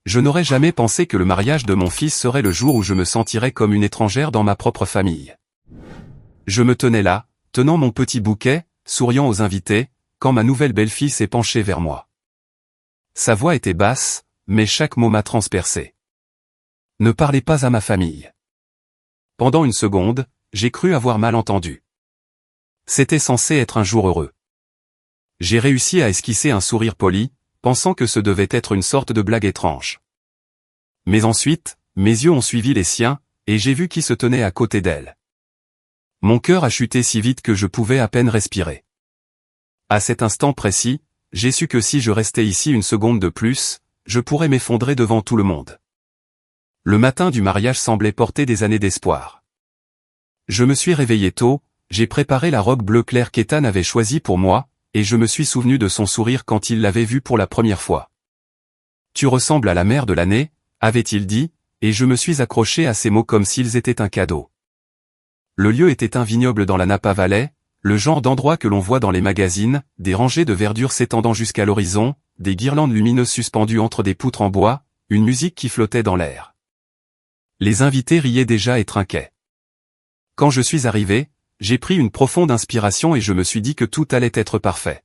Je n'aurais jamais pensé que le mariage de mon fils serait le jour où je me sentirais comme une étrangère dans ma propre famille. Je me tenais là, tenant mon petit bouquet, souriant aux invités, quand ma nouvelle belle-fille s'est penchée vers moi. Sa voix était basse, mais chaque mot m'a transpercé. Ne parlez pas à ma famille. Pendant une seconde, j'ai cru avoir mal entendu. C'était censé être un jour heureux. J'ai réussi à esquisser un sourire poli, pensant que ce devait être une sorte de blague étrange. Mais ensuite, mes yeux ont suivi les siens, et j'ai vu qui se tenait à côté d'elle. Mon cœur a chuté si vite que je pouvais à peine respirer. À cet instant précis, j'ai su que si je restais ici une seconde de plus, je pourrais m'effondrer devant tout le monde. Le matin du mariage semblait porter des années d'espoir. Je me suis réveillé tôt, j'ai préparé la robe bleu clair qu'Ethan avait choisie pour moi, et je me suis souvenu de son sourire quand il l'avait vue pour la première fois. « Tu ressembles à la mère de l'année », avait-il dit, et je me suis accroché à ces mots comme s'ils étaient un cadeau. Le lieu était un vignoble dans la Napa Valley, le genre d'endroit que l'on voit dans les magazines, des rangées de verdure s'étendant jusqu'à l'horizon, des guirlandes lumineuses suspendues entre des poutres en bois, une musique qui flottait dans l'air. Les invités riaient déjà et trinquaient. Quand je suis arrivé, j'ai pris une profonde inspiration et je me suis dit que tout allait être parfait.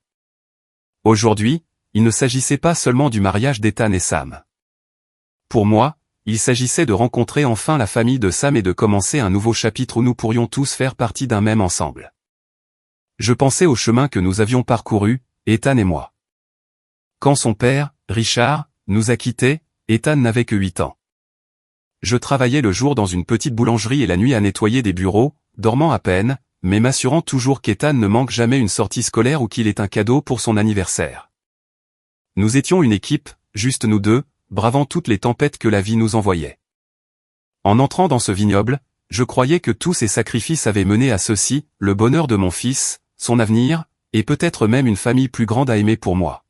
Aujourd'hui, il ne s'agissait pas seulement du mariage d'Ethan et Sam. Pour moi, il s'agissait de rencontrer enfin la famille de Sam et de commencer un nouveau chapitre où nous pourrions tous faire partie d'un même ensemble. Je pensais au chemin que nous avions parcouru, Ethan et moi. Quand son père, Richard, nous a quittés, Ethan n'avait que 8 ans. Je travaillais le jour dans une petite boulangerie et la nuit à nettoyer des bureaux, dormant à peine, mais m'assurant toujours qu'Ethan ne manque jamais une sortie scolaire ou qu'il ait un cadeau pour son anniversaire. Nous étions une équipe, juste nous deux, bravant toutes les tempêtes que la vie nous envoyait. En entrant dans ce vignoble, je croyais que tous ces sacrifices avaient mené à ceci, le bonheur de mon fils, son avenir, et peut-être même une famille plus grande à aimer pour moi.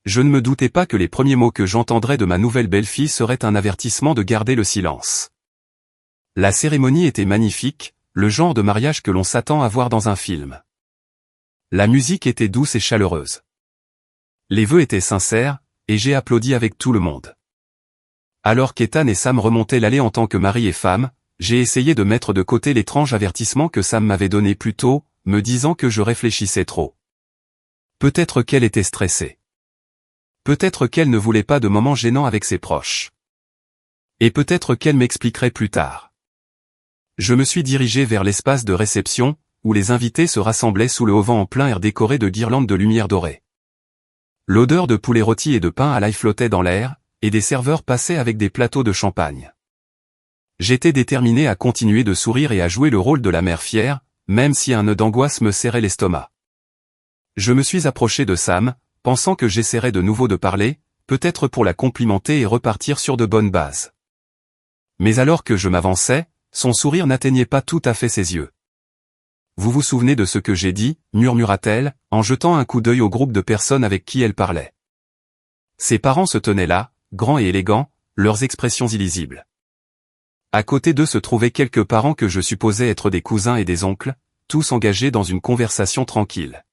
Je ne me doutais pas que les premiers mots que j'entendrais de ma nouvelle belle-fille seraient un avertissement de garder le silence. La cérémonie était magnifique, le genre de mariage que l'on s'attend à voir dans un film. La musique était douce et chaleureuse. Les vœux étaient sincères, et j'ai applaudi avec tout le monde. Alors qu'Ethan et Sam remontaient l'allée en tant que mari et femme, j'ai essayé de mettre de côté l'étrange avertissement que Sam m'avait donné plus tôt, me disant que je réfléchissais trop. Peut-être qu'elle était stressée. Peut-être qu'elle ne voulait pas de moments gênants avec ses proches. Et peut-être qu'elle m'expliquerait plus tard. Je me suis dirigé vers l'espace de réception, où les invités se rassemblaient sous le haut-vent en plein air décoré de guirlandes de lumière dorée. L'odeur de poulet rôti et de pain à l'ail flottait dans l'air, et des serveurs passaient avec des plateaux de champagne. J'étais déterminé à continuer de sourire et à jouer le rôle de la mère fière, même si un nœud d'angoisse me serrait l'estomac. Je me suis approché de Sam, pensant que j'essaierais de nouveau de parler, peut-être pour la complimenter et repartir sur de bonnes bases. Mais alors que je m'avançais, son sourire n'atteignait pas tout à fait ses yeux. « Vous vous souvenez de ce que j'ai dit » murmura-t-elle, en jetant un coup d'œil au groupe de personnes avec qui elle parlait. Ses parents se tenaient là, grands et élégants, leurs expressions illisibles. À côté d'eux se trouvaient quelques parents que je supposais être des cousins et des oncles, tous engagés dans une conversation tranquille.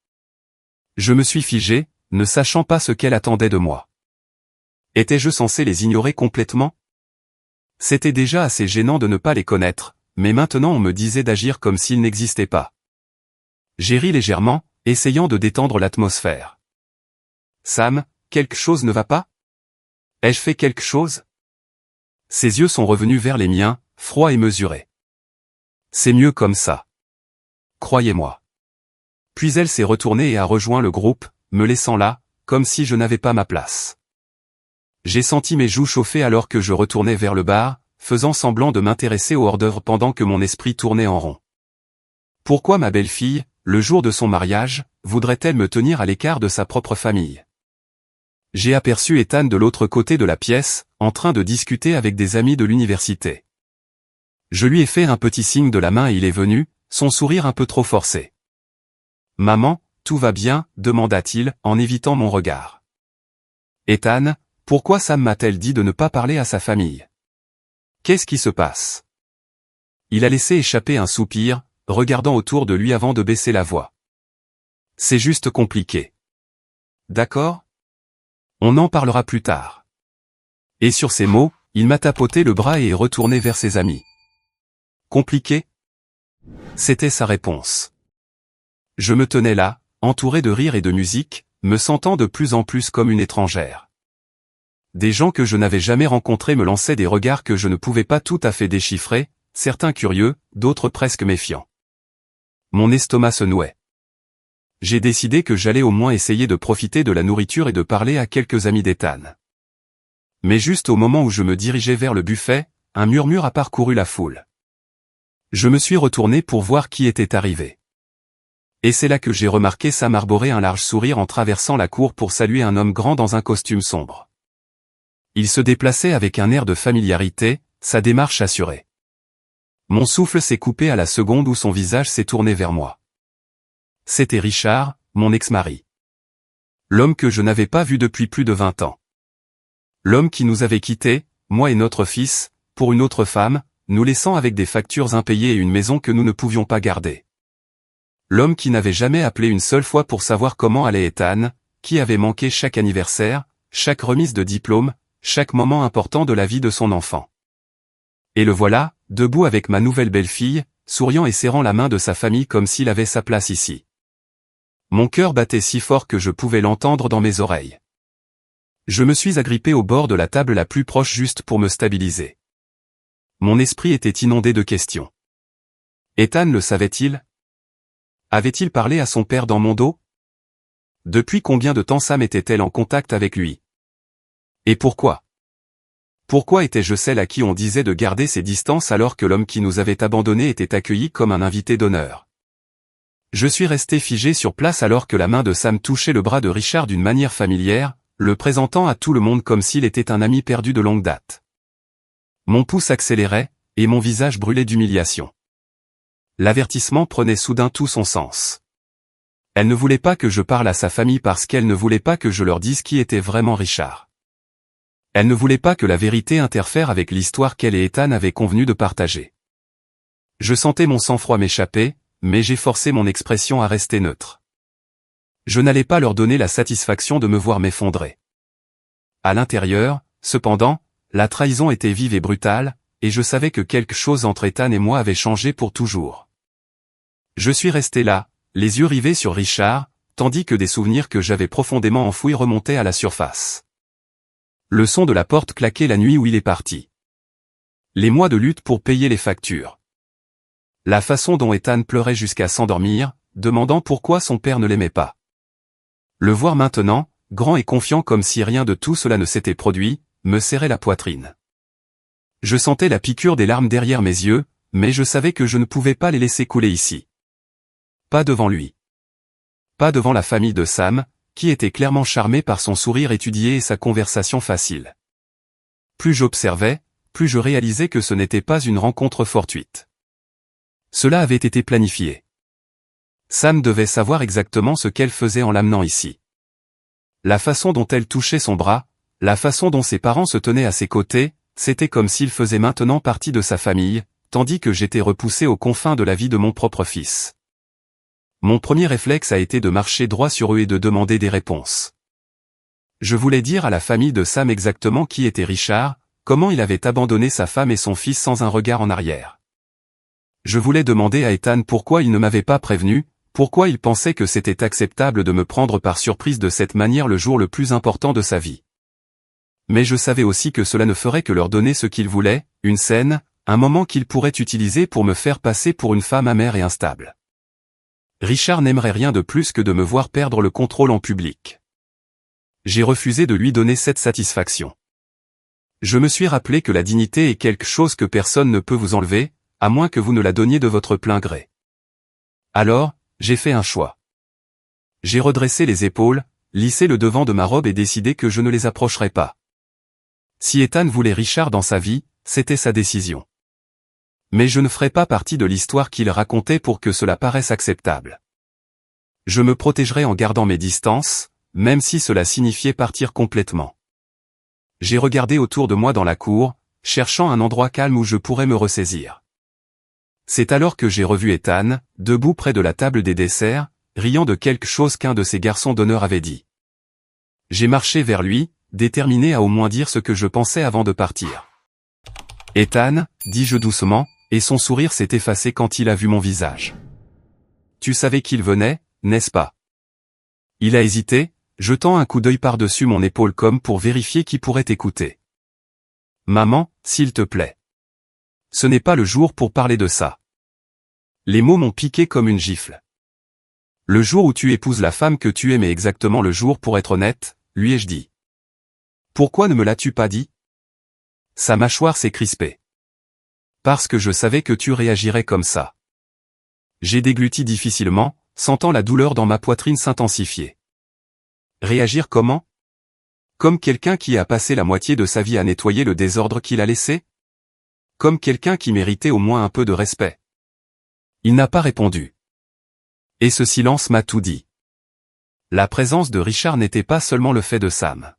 Je me suis figé, ne sachant pas ce qu'elle attendait de moi. Étais-je censé les ignorer complètement? C'était déjà assez gênant de ne pas les connaître, mais maintenant on me disait d'agir comme s'ils n'existaient pas. J'ai ri légèrement, essayant de détendre l'atmosphère. Sam, quelque chose ne va pas? Ai-je fait quelque chose? Ses yeux sont revenus vers les miens, froids et mesurés. C'est mieux comme ça. Croyez-moi. Puis elle s'est retournée et a rejoint le groupe, me laissant là, comme si je n'avais pas ma place. J'ai senti mes joues chauffer alors que je retournais vers le bar, faisant semblant de m'intéresser au hors-d'œuvre pendant que mon esprit tournait en rond. Pourquoi ma belle-fille, le jour de son mariage, voudrait-elle me tenir à l'écart de sa propre famille? J'ai aperçu Ethan de l'autre côté de la pièce, en train de discuter avec des amis de l'université. Je lui ai fait un petit signe de la main et il est venu, son sourire un peu trop forcé. « Maman, tout va bien ?» demanda-t-il, en évitant mon regard. « Ethan, pourquoi Sam m'a-t-elle dit de ne pas parler à sa famille? Qu'est-ce qui se passe ?» Il a laissé échapper un soupir, regardant autour de lui avant de baisser la voix. « C'est juste compliqué. » « D'accord ? On en parlera plus tard. » Et sur ces mots, il m'a tapoté le bras et est retourné vers ses amis. Compliqué? C'était sa réponse. Je me tenais là, entouré de rires et de musique, me sentant de plus en plus comme une étrangère. Des gens que je n'avais jamais rencontrés me lançaient des regards que je ne pouvais pas tout à fait déchiffrer, certains curieux, d'autres presque méfiants. Mon estomac se nouait. J'ai décidé que j'allais au moins essayer de profiter de la nourriture et de parler à quelques amis d'Ethan. Mais juste au moment où je me dirigeais vers le buffet, un murmure a parcouru la foule. Je me suis retourné pour voir qui était arrivé. Et c'est là que j'ai remarqué Sam arborer un large sourire en traversant la cour pour saluer un homme grand dans un costume sombre. Il se déplaçait avec un air de familiarité, sa démarche assurée. Mon souffle s'est coupé à la seconde où son visage s'est tourné vers moi. C'était Richard, mon ex-mari. L'homme que je n'avais pas vu depuis plus de 20 ans. L'homme qui nous avait quittés, moi et notre fils, pour une autre femme, nous laissant avec des factures impayées et une maison que nous ne pouvions pas garder. L'homme qui n'avait jamais appelé une seule fois pour savoir comment allait Ethan, qui avait manqué chaque anniversaire, chaque remise de diplôme, chaque moment important de la vie de son enfant. Et le voilà, debout avec ma nouvelle belle-fille, souriant et serrant la main de sa famille comme s'il avait sa place ici. Mon cœur battait si fort que je pouvais l'entendre dans mes oreilles. Je me suis agrippé au bord de la table la plus proche juste pour me stabiliser. Mon esprit était inondé de questions. Ethan le savait-il? Avait-il parlé à son père dans mon dos? Depuis combien de temps Sam était-elle en contact avec lui? Et pourquoi? Pourquoi étais-je celle à qui on disait de garder ses distances alors que l'homme qui nous avait abandonnés était accueilli comme un invité d'honneur? Je suis resté figé sur place alors que la main de Sam touchait le bras de Richard d'une manière familière, le présentant à tout le monde comme s'il était un ami perdu de longue date. Mon pouce accélérait, et mon visage brûlait d'humiliation. L'avertissement prenait soudain tout son sens. Elle ne voulait pas que je parle à sa famille parce qu'elle ne voulait pas que je leur dise qui était vraiment Richard. Elle ne voulait pas que la vérité interfère avec l'histoire qu'elle et Ethan avaient convenu de partager. Je sentais mon sang-froid m'échapper, mais j'ai forcé mon expression à rester neutre. Je n'allais pas leur donner la satisfaction de me voir m'effondrer. À l'intérieur, cependant, la trahison était vive et brutale, et je savais que quelque chose entre Ethan et moi avait changé pour toujours. Je suis resté là, les yeux rivés sur Richard, tandis que des souvenirs que j'avais profondément enfouis remontaient à la surface. Le son de la porte claquait la nuit où il est parti. Les mois de lutte pour payer les factures. La façon dont Ethan pleurait jusqu'à s'endormir, demandant pourquoi son père ne l'aimait pas. Le voir maintenant, grand et confiant comme si rien de tout cela ne s'était produit, me serrait la poitrine. Je sentais la piqûre des larmes derrière mes yeux, mais je savais que je ne pouvais pas les laisser couler ici. Pas devant lui. Pas devant la famille de Sam, qui était clairement charmée par son sourire étudié et sa conversation facile. Plus j'observais, plus je réalisais que ce n'était pas une rencontre fortuite. Cela avait été planifié. Sam devait savoir exactement ce qu'elle faisait en l'amenant ici. La façon dont elle touchait son bras, la façon dont ses parents se tenaient à ses côtés, c'était comme s'il faisait maintenant partie de sa famille, tandis que j'étais repoussé aux confins de la vie de mon propre fils. Mon premier réflexe a été de marcher droit sur eux et de demander des réponses. Je voulais dire à la famille de Sam exactement qui était Richard, comment il avait abandonné sa femme et son fils sans un regard en arrière. Je voulais demander à Ethan pourquoi il ne m'avait pas prévenu, pourquoi il pensait que c'était acceptable de me prendre par surprise de cette manière le jour le plus important de sa vie. Mais je savais aussi que cela ne ferait que leur donner ce qu'ils voulaient, une scène, un moment qu'ils pourraient utiliser pour me faire passer pour une femme amère et instable. Richard n'aimerait rien de plus que de me voir perdre le contrôle en public. J'ai refusé de lui donner cette satisfaction. Je me suis rappelé que la dignité est quelque chose que personne ne peut vous enlever, à moins que vous ne la donniez de votre plein gré. Alors, j'ai fait un choix. J'ai redressé les épaules, lissé le devant de ma robe et décidé que je ne les approcherais pas. Si Ethan voulait Richard dans sa vie, c'était sa décision. Mais je ne ferais pas partie de l'histoire qu'il racontait pour que cela paraisse acceptable. Je me protégerais en gardant mes distances, même si cela signifiait partir complètement. J'ai regardé autour de moi dans la cour, cherchant un endroit calme où je pourrais me ressaisir. C'est alors que j'ai revu Ethan, debout près de la table des desserts, riant de quelque chose qu'un de ses garçons d'honneur avait dit. J'ai marché vers lui, déterminé à au moins dire ce que je pensais avant de partir. Ethan, dis-je doucement, et son sourire s'est effacé quand il a vu mon visage. Tu savais qu'il venait, n'est-ce pas? Il a hésité, jetant un coup d'œil par-dessus mon épaule comme pour vérifier qui pourrait écouter. Maman, s'il te plaît. Ce n'est pas le jour pour parler de ça. Les mots m'ont piqué comme une gifle. Le jour où tu épouses la femme que tu aimais exactement le jour pour être honnête, lui ai-je dit. Pourquoi ne me l'as-tu pas dit? Sa mâchoire s'est crispée. Parce que je savais que tu réagirais comme ça. J'ai dégluti difficilement, sentant la douleur dans ma poitrine s'intensifier. Réagir comment? Comme quelqu'un qui a passé la moitié de sa vie à nettoyer le désordre qu'il a laissé? Comme quelqu'un qui méritait au moins un peu de respect. Il n'a pas répondu. Et ce silence m'a tout dit. La présence de Richard n'était pas seulement le fait de Sam.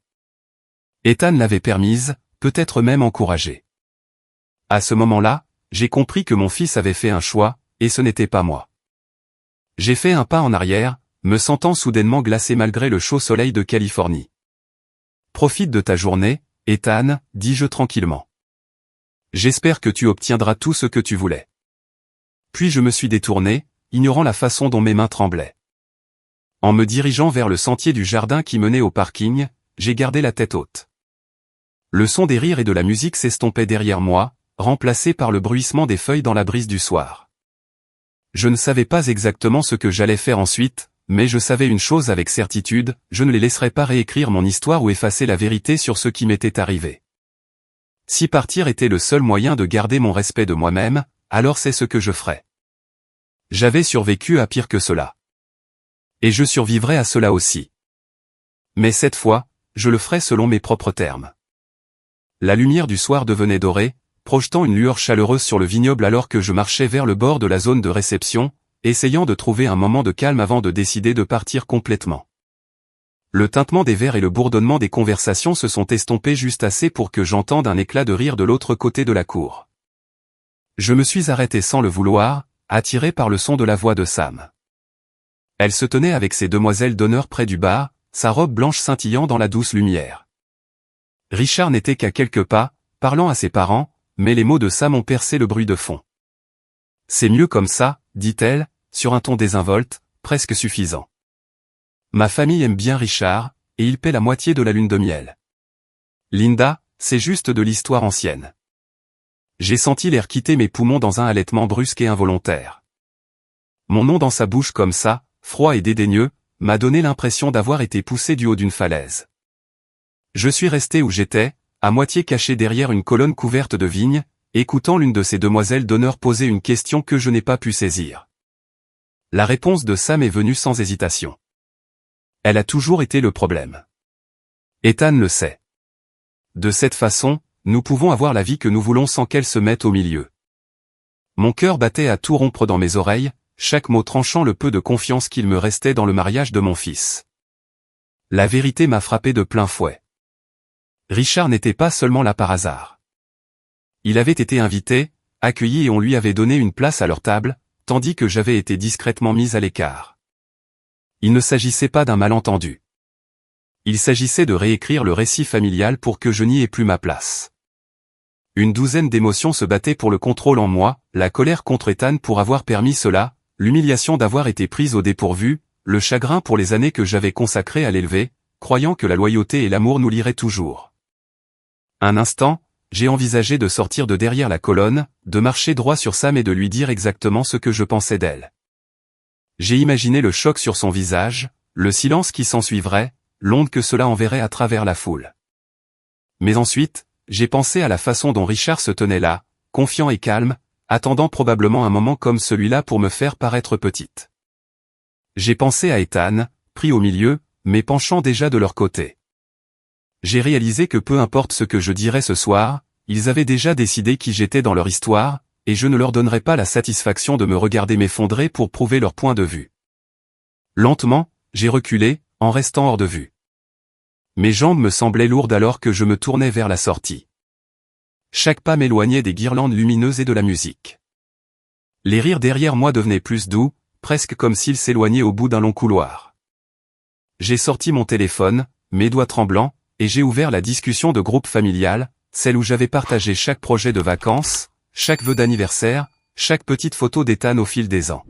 Ethan l'avait permise, peut-être même encouragée. À ce moment-là, j'ai compris que mon fils avait fait un choix, et ce n'était pas moi. J'ai fait un pas en arrière, me sentant soudainement glacé malgré le chaud soleil de Californie. Profite de ta journée, Ethan, dis-je tranquillement. J'espère que tu obtiendras tout ce que tu voulais. Puis je me suis détourné, ignorant la façon dont mes mains tremblaient. En me dirigeant vers le sentier du jardin qui menait au parking, j'ai gardé la tête haute. Le son des rires et de la musique s'estompait derrière moi, remplacé par le bruissement des feuilles dans la brise du soir. Je ne savais pas exactement ce que j'allais faire ensuite, mais je savais une chose avec certitude, je ne les laisserais pas réécrire mon histoire ou effacer la vérité sur ce qui m'était arrivé. Si partir était le seul moyen de garder mon respect de moi-même, alors c'est ce que je ferais. J'avais survécu à pire que cela. Et je survivrai à cela aussi. Mais cette fois, je le ferai selon mes propres termes. La lumière du soir devenait dorée, projetant une lueur chaleureuse sur le vignoble alors que je marchais vers le bord de la zone de réception, essayant de trouver un moment de calme avant de décider de partir complètement. Le tintement des verres et le bourdonnement des conversations se sont estompés juste assez pour que j'entende un éclat de rire de l'autre côté de la cour. Je me suis arrêté sans le vouloir, attiré par le son de la voix de Sam. Elle se tenait avec ses demoiselles d'honneur près du bar, sa robe blanche scintillant dans la douce lumière. Richard n'était qu'à quelques pas, parlant à ses parents, mais les mots de Sam ont percé le bruit de fond. C'est mieux comme ça, dit-elle, sur un ton désinvolte, presque suffisant. Ma famille aime bien Richard, et il paie la moitié de la lune de miel. Linda, c'est juste de l'histoire ancienne. J'ai senti l'air quitter mes poumons dans un halètement brusque et involontaire. Mon nom dans sa bouche comme ça, froid et dédaigneux, m'a donné l'impression d'avoir été poussé du haut d'une falaise. Je suis resté où j'étais, à moitié caché derrière une colonne couverte de vignes, écoutant l'une de ces demoiselles d'honneur poser une question que je n'ai pas pu saisir. La réponse de Sam est venue sans hésitation. Elle a toujours été le problème. Ethan le sait. De cette façon, nous pouvons avoir la vie que nous voulons sans qu'elle se mette au milieu. Mon cœur battait à tout rompre dans mes oreilles, chaque mot tranchant le peu de confiance qu'il me restait dans le mariage de mon fils. La vérité m'a frappé de plein fouet. Richard n'était pas seulement là par hasard. Il avait été invité, accueilli et on lui avait donné une place à leur table, tandis que j'avais été discrètement mis à l'écart. Il ne s'agissait pas d'un malentendu. Il s'agissait de réécrire le récit familial pour que je n'y ai plus ma place. Une douzaine d'émotions se battaient pour le contrôle en moi, la colère contre Ethan pour avoir permis cela, l'humiliation d'avoir été prise au dépourvu, le chagrin pour les années que j'avais consacrées à l'élever, croyant que la loyauté et l'amour nous lieraient toujours. Un instant, j'ai envisagé de sortir de derrière la colonne, de marcher droit sur Sam et de lui dire exactement ce que je pensais d'elle. J'ai imaginé le choc sur son visage, le silence qui s'ensuivrait, l'onde que cela enverrait à travers la foule. Mais ensuite, j'ai pensé à la façon dont Richard se tenait là, confiant et calme, attendant probablement un moment comme celui-là pour me faire paraître petite. J'ai pensé à Ethan, pris au milieu, mais penchant déjà de leur côté. J'ai réalisé que peu importe ce que je dirais ce soir, ils avaient déjà décidé qui j'étais dans leur histoire, et je ne leur donnerais pas la satisfaction de me regarder m'effondrer pour prouver leur point de vue. Lentement, j'ai reculé, en restant hors de vue. Mes jambes me semblaient lourdes alors que je me tournais vers la sortie. Chaque pas m'éloignait des guirlandes lumineuses et de la musique. Les rires derrière moi devenaient plus doux, presque comme s'ils s'éloignaient au bout d'un long couloir. J'ai sorti mon téléphone, mes doigts tremblants, et j'ai ouvert la discussion de groupe familial, celle où j'avais partagé chaque projet de vacances, chaque vœu d'anniversaire, chaque petite photo d'Ethan au fil des ans.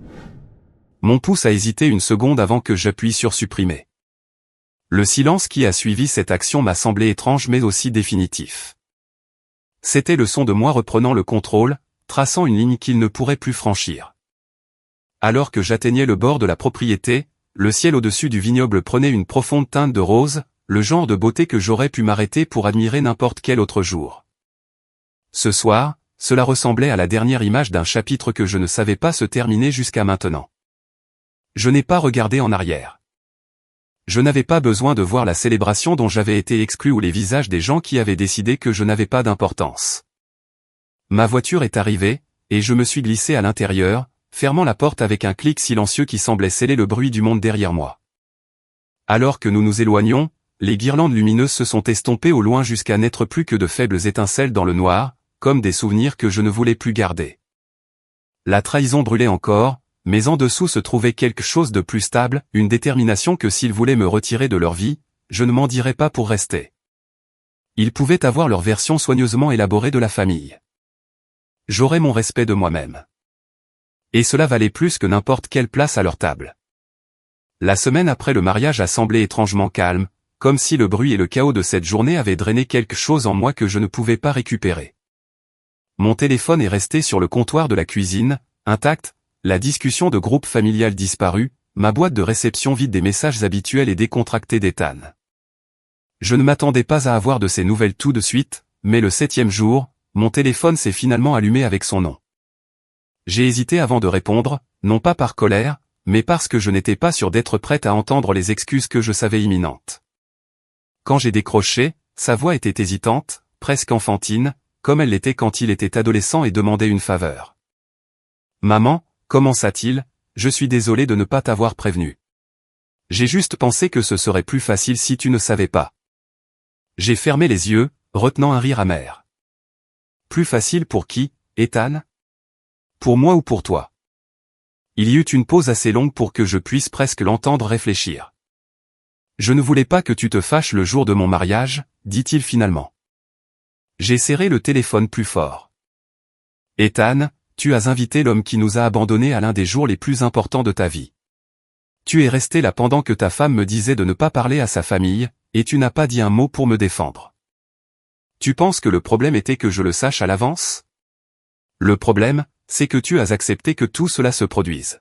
Mon pouce a hésité une seconde avant que j'appuie sur supprimer. Le silence qui a suivi cette action m'a semblé étrange mais aussi définitif. C'était le son de moi reprenant le contrôle, traçant une ligne qu'il ne pourrait plus franchir. Alors que j'atteignais le bord de la propriété, le ciel au-dessus du vignoble prenait une profonde teinte de rose, le genre de beauté que j'aurais pu m'arrêter pour admirer n'importe quel autre jour. Ce soir, cela ressemblait à la dernière image d'un chapitre que je ne savais pas se terminer jusqu'à maintenant. Je n'ai pas regardé en arrière. Je n'avais pas besoin de voir la célébration dont j'avais été exclu ou les visages des gens qui avaient décidé que je n'avais pas d'importance. Ma voiture est arrivée, et je me suis glissé à l'intérieur, fermant la porte avec un clic silencieux qui semblait sceller le bruit du monde derrière moi. Alors que nous nous éloignions, les guirlandes lumineuses se sont estompées au loin jusqu'à n'être plus que de faibles étincelles dans le noir, comme des souvenirs que je ne voulais plus garder. La trahison brûlait encore, mais en dessous se trouvait quelque chose de plus stable, une détermination que s'ils voulaient me retirer de leur vie, je ne m'en dirais pas pour rester. Ils pouvaient avoir leur version soigneusement élaborée de la famille. J'aurais mon respect de moi-même. Et cela valait plus que n'importe quelle place à leur table. La semaine après le mariage a semblé étrangement calme, comme si le bruit et le chaos de cette journée avaient drainé quelque chose en moi que je ne pouvais pas récupérer. Mon téléphone est resté sur le comptoir de la cuisine, intact, la discussion de groupe familial disparue, ma boîte de réception vide des messages habituels et décontractés d'Ethan. Je ne m'attendais pas à avoir de ces nouvelles tout de suite, mais le 7e jour, mon téléphone s'est finalement allumé avec son nom. J'ai hésité avant de répondre, non pas par colère, mais parce que je n'étais pas sûr d'être prête à entendre les excuses que je savais imminentes. Quand j'ai décroché, sa voix était hésitante, presque enfantine, comme elle l'était quand il était adolescent et demandait une faveur. « Maman, commença-t-il, je suis désolé de ne pas t'avoir prévenu. J'ai juste pensé que ce serait plus facile si tu ne savais pas. » J'ai fermé les yeux, retenant un rire amer. Plus facile pour qui, Ethan ? Pour moi ou pour toi ? Il y eut une pause assez longue pour que je puisse presque l'entendre réfléchir. Je ne voulais pas que tu te fâches le jour de mon mariage, dit-il finalement. J'ai serré le téléphone plus fort. Ethan, tu as invité l'homme qui nous a abandonnés à l'un des jours les plus importants de ta vie. Tu es resté là pendant que ta femme me disait de ne pas parler à sa famille, et tu n'as pas dit un mot pour me défendre. Tu penses que le problème était que je le sache à l'avance ? Le problème, c'est que tu as accepté que tout cela se produise.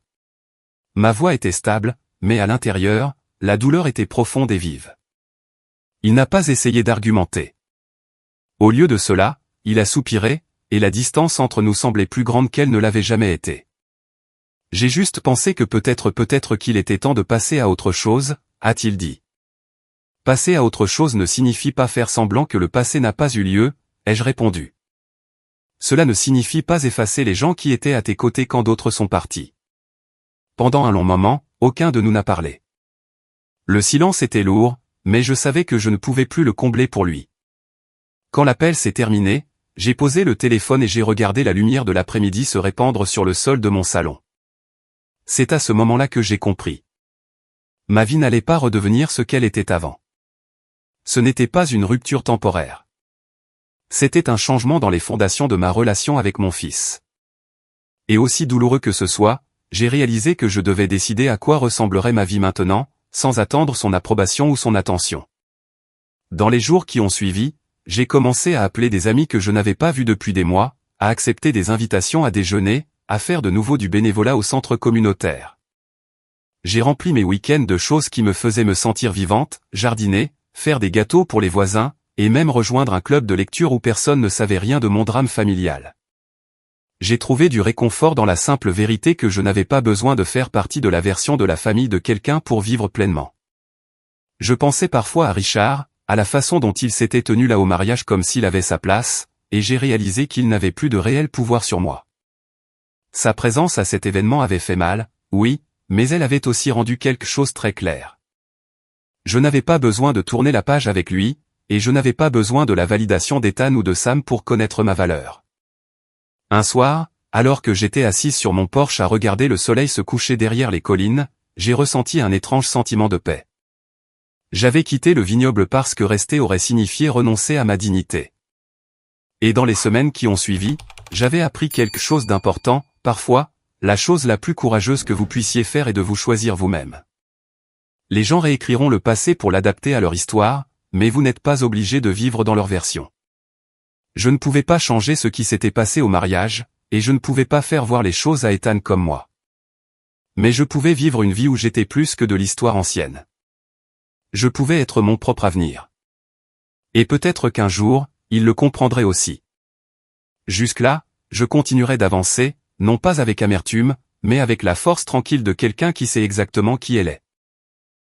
Ma voix était stable, mais à l'intérieur, la douleur était profonde et vive. Il n'a pas essayé d'argumenter. Au lieu de cela, il a soupiré, et la distance entre nous semblait plus grande qu'elle ne l'avait jamais été. J'ai juste pensé que peut-être qu'il était temps de passer à autre chose, a-t-il dit. Passer à autre chose ne signifie pas faire semblant que le passé n'a pas eu lieu, ai-je répondu. Cela ne signifie pas effacer les gens qui étaient à tes côtés quand d'autres sont partis. Pendant un long moment, aucun de nous n'a parlé. Le silence était lourd, mais je savais que je ne pouvais plus le combler pour lui. Quand l'appel s'est terminé, j'ai posé le téléphone et j'ai regardé la lumière de l'après-midi se répandre sur le sol de mon salon. C'est à ce moment-là que j'ai compris. Ma vie n'allait pas redevenir ce qu'elle était avant. Ce n'était pas une rupture temporaire. C'était un changement dans les fondations de ma relation avec mon fils. Et aussi douloureux que ce soit, j'ai réalisé que je devais décider à quoi ressemblerait ma vie maintenant, sans attendre son approbation ou son attention. Dans les jours qui ont suivi, j'ai commencé à appeler des amis que je n'avais pas vus depuis des mois, à accepter des invitations à déjeuner, à faire de nouveau du bénévolat au centre communautaire. J'ai rempli mes week-ends de choses qui me faisaient me sentir vivante, jardiner, faire des gâteaux pour les voisins, et même rejoindre un club de lecture où personne ne savait rien de mon drame familial. J'ai trouvé du réconfort dans la simple vérité que je n'avais pas besoin de faire partie de la version de la famille de quelqu'un pour vivre pleinement. Je pensais parfois à Richard, à la façon dont il s'était tenu là au mariage comme s'il avait sa place, et j'ai réalisé qu'il n'avait plus de réel pouvoir sur moi. Sa présence à cet événement avait fait mal, oui, mais elle avait aussi rendu quelque chose très clair. Je n'avais pas besoin de tourner la page avec lui, et je n'avais pas besoin de la validation d'Ethan ou de Sam pour connaître ma valeur. Un soir, alors que j'étais assise sur mon porche à regarder le soleil se coucher derrière les collines, j'ai ressenti un étrange sentiment de paix. J'avais quitté le vignoble parce que rester aurait signifié renoncer à ma dignité. Et dans les semaines qui ont suivi, j'avais appris quelque chose d'important, parfois, la chose la plus courageuse que vous puissiez faire est de vous choisir vous-même. Les gens réécriront le passé pour l'adapter à leur histoire, mais vous n'êtes pas obligé de vivre dans leur version. Je ne pouvais pas changer ce qui s'était passé au mariage, et je ne pouvais pas faire voir les choses à Ethan comme moi. Mais je pouvais vivre une vie où j'étais plus que de l'histoire ancienne. Je pouvais être mon propre avenir. Et peut-être qu'un jour, il le comprendrait aussi. Jusque-là, je continuerai d'avancer, non pas avec amertume, mais avec la force tranquille de quelqu'un qui sait exactement qui elle est.